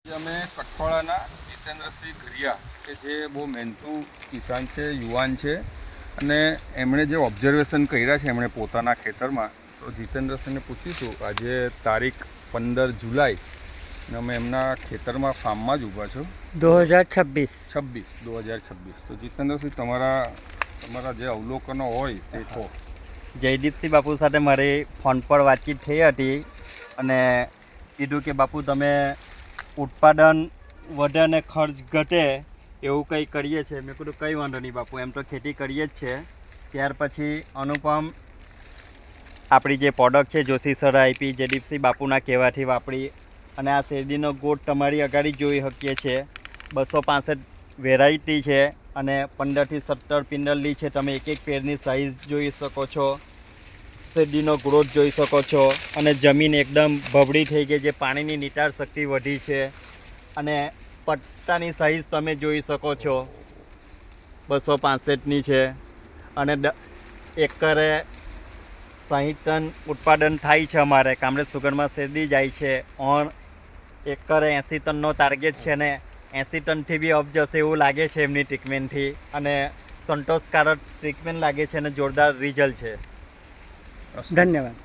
અમે કઠવાળાના જીતેન્દ્રસિંહ ઘરિયા કે જે બહુ મહેનતુ કિસાન છે, યુવાન છે અને એમણે જે ઓબ્ઝર્વેશન કર્યા છે એમણે પોતાના ખેતરમાં, તો જીતેન્દ્રસિંહને પૂછીશું. આજે તારીખ 15 જુલાઈ અને અમે એમના ખેતરમાં ફાર્મમાં જ ઊભા છો. 2026. તો જીતેન્દ્રસિંહ, તમારા જે અવલોકનો હોય તે કહો. જયદીપસિંહ બાપુ સાથે મારી ફોન પર વાતચીત થઈ હતી અને કીધું કે બાપુ તમે ઉત્પાદન વધે અને ખર્ચ ઘટે એવું કંઈ કરીએ છીએ. મેં કીધું કંઈ વાંધો નહીં બાપુ, એમ તો ખેતી કરીએ જ છે. ત્યાર પછી અનુપમ આપણી જે પ્રોડક્ટ છે જોશી સર આઈપી જયદીપસિંહ બાપુના કહેવાથી વાપરી અને આ શેરડીનો ગોટ તમારી અગાડી જોઈ શકીએ છીએ. 265 વેરાયટી છે અને 15 થી 17 પિંડલની છે. તમે એક એક પેરની સાઇઝ જોઈ શકો છો, શેરડીનો ગ્રોથ જોઈ શકો છો અને જમીન એકદમ ભબડી થઈ ગઈ, જે પાણીની નિતાર શક્તિ વધી છે અને પટ્ટાની સાઇઝ તમે જોઈ શકો છો 265ની છે અને એકરે 60 ટન ઉત્પાદન થાય છે. અમારે કામરેજ સુગરમાં શેરડી જાય છે. એકરે 80 ટનનો ટાર્ગેટ છે ને 80 ટનથી બી અપ જશે એવું લાગે છે એમની ટ્રીટમેન્ટથી અને સંતોષકારક ટ્રીટમેન્ટ લાગે છે અને જોરદાર રિઝલ્ટ છે. ધન્યવાદ.